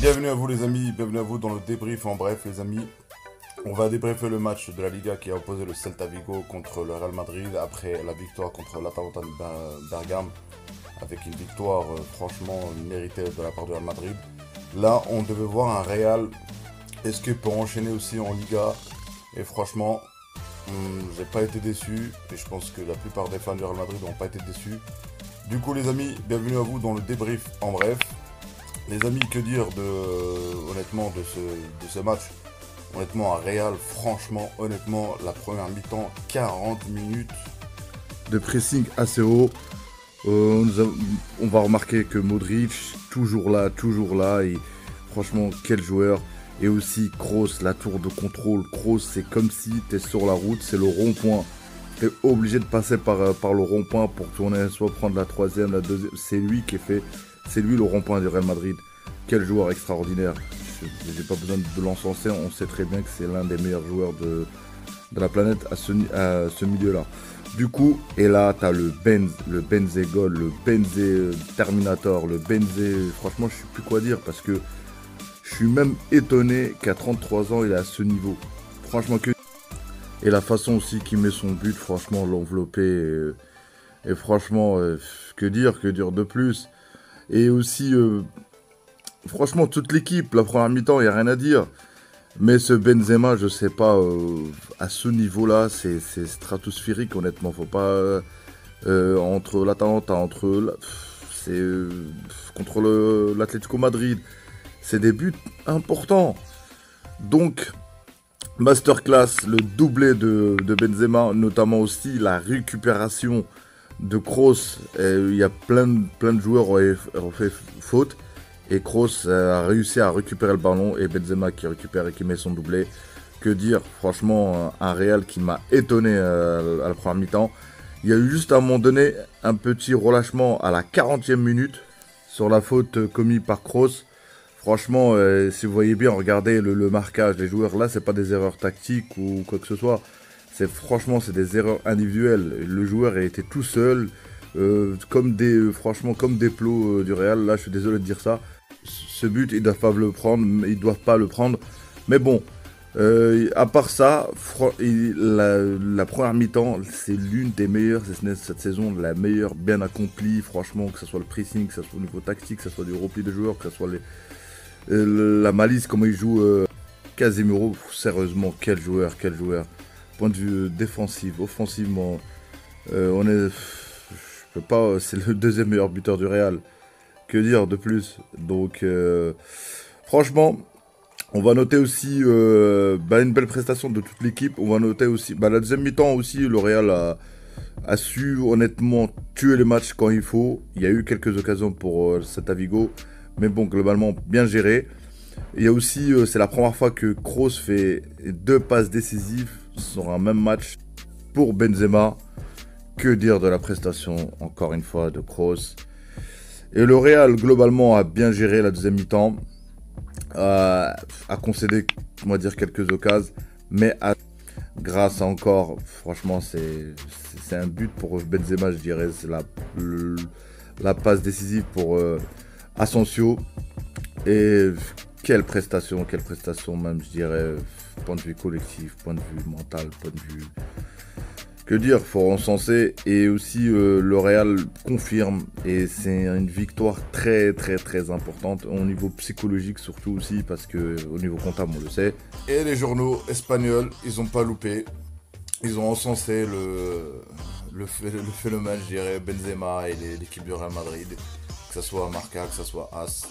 Bienvenue à vous les amis, bienvenue à vous dans le débrief. En bref les amis, on va débriefer le match de la Liga qui a opposé le Celta Vigo contre le Real Madrid après la victoire contre l'Atalanta de Bergame, avec une victoire franchement méritée de la part du Real Madrid. Là on devait voir un Real, est-ce qu'il peut enchaîner aussi en Liga? Et franchement, j'ai pas été déçu, et je pense que la plupart des fans du Real Madrid n'ont pas été déçus. Du coup les amis, bienvenue à vous dans le débrief en bref. Les amis, que dire honnêtement de ce match? Honnêtement, à Real, franchement, honnêtement, la première mi-temps, 40 minutes de pressing assez haut. On va remarquer que Modric, toujours là, et franchement, quel joueur. Et aussi Kroos, la tour de contrôle. Kroos, c'est comme si tu es sur la route, c'est le rond-point. Tu es obligé de passer par le rond-point pour tourner, soit prendre la troisième, la deuxième. C'est lui qui est fait. C'est lui le rond-point du Real Madrid. Quel joueur extraordinaire. Je n'ai pas besoin de l'encenser. On sait très bien que c'est l'un des meilleurs joueurs de la planète à ce milieu-là. Du coup, et là, tu as le Benzegol, le Benze Terminator, le Benze... Franchement, je ne sais plus quoi dire parce que je suis même étonné qu'à 33 ans, il est à ce niveau. Franchement, que... Et la façon aussi qu'il met son but, franchement, l'envelopper. Et franchement, que dire de plus? Et aussi, franchement, toute l'équipe, la première mi-temps, il n'y a rien à dire. Mais ce Benzema, je sais pas, à ce niveau-là, c'est stratosphérique, honnêtement. Faut pas... entre l'Atalanta, c'est contre l'Atlético Madrid, c'est des buts importants. Donc, masterclass, le doublé de Benzema, notamment aussi la récupération de Kroos. Il y a plein de joueurs ont fait faute. Et Kroos a réussi à récupérer le ballon. Et Benzema qui récupère et qui met son doublé. Que dire, franchement, un Real qui m'a étonné à la première mi-temps. Il y a eu juste à un moment donné un petit relâchement à la 40e minute sur la faute commise par Kroos. Franchement, si vous voyez bien, regardez le marquage des joueurs. Là, c'est pas des erreurs tactiques ou quoi que ce soit. Franchement, c'est des erreurs individuelles. Le joueur a été tout seul, comme des plots du Real. Là, je suis désolé de dire ça. Ce but, ils doivent pas le prendre. Mais bon, à part ça, la première mi-temps, c'est l'une des meilleures cette saison, la meilleure, bien accomplie. Franchement, que ce soit le pressing, que ce soit au niveau tactique, que ce soit du repli de joueurs, que ce soit la malice, comment il joue. Casemiro, sérieusement, quel joueur. Point de vue défensif, offensivement, je peux pas, c'est le deuxième meilleur buteur du Real. Que dire de plus? Donc, franchement, on va noter aussi une belle prestation de toute l'équipe. On va noter aussi, la deuxième mi-temps aussi, le Real a su honnêtement tuer les matchs quand il faut. Il y a eu quelques occasions pour Celta Vigo, mais bon, globalement, bien géré. Il y a aussi, c'est la première fois que Kroos fait 2 passes décisives sur un même match pour Benzema. Que dire de la prestation, encore une fois, de Kroos. Et le Real, globalement, a bien géré la deuxième mi-temps. A concédé, on va dire, quelques occasions. Mais grâce à encore, franchement, c'est un but pour Benzema, je dirais. C'est la passe décisive pour Asensio. Et quelle prestation même, je dirais, point de vue collectif, point de vue mental, point de vue... Que dire, faut encenser. Et aussi, le Real confirme, et c'est une victoire très importante, au niveau psychologique surtout aussi, parce que au niveau comptable, on le sait. Et les journaux espagnols, ils ont pas loupé. Ils ont encensé le phénomène, je dirais, Benzema et l'équipe du Real Madrid, que ce soit Marca, que ce soit As.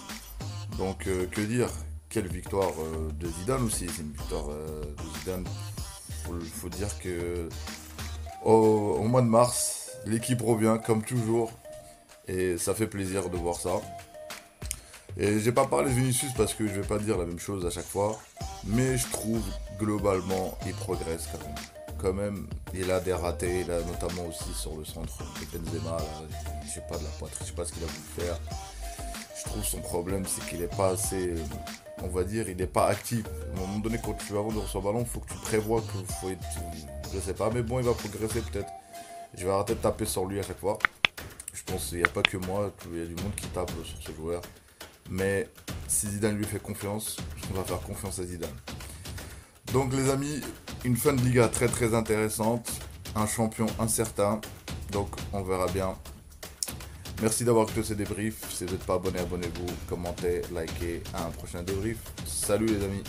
Donc, que dire? Quelle victoire de Zidane aussi. C'est une victoire de Zidane. Faut dire que au mois de mars, l'équipe revient comme toujours. Et ça fait plaisir de voir ça. Et j'ai pas parlé de Vinicius parce que je vais pas dire la même chose à chaque fois. Mais je trouve globalement il progresse quand même. Quand même, il a des ratés, il a notamment aussi sur le centre de Benzema. Là, je sais pas de la poitrine, je sais pas ce qu'il a voulu faire. Je trouve son problème, c'est qu'il est pas assez, on va dire, il n'est pas actif. À un moment donné, quand tu vas avoir de recevoir le ballon, il faut que tu prévois qu'il faut être, je sais pas, mais bon, il va progresser peut-être. Je vais arrêter de taper sur lui à chaque fois. Je pense qu'il n'y a pas que moi, il y a du monde qui tape sur ce joueur. Mais si Zidane lui fait confiance, on va faire confiance à Zidane. Donc les amis, une fin de Liga très très intéressante, un champion incertain, donc on verra bien. Merci d'avoir écouté ce débrief. Si vous n'êtes pas abonné, abonnez-vous, commentez, likez. À un prochain débrief. Salut les amis.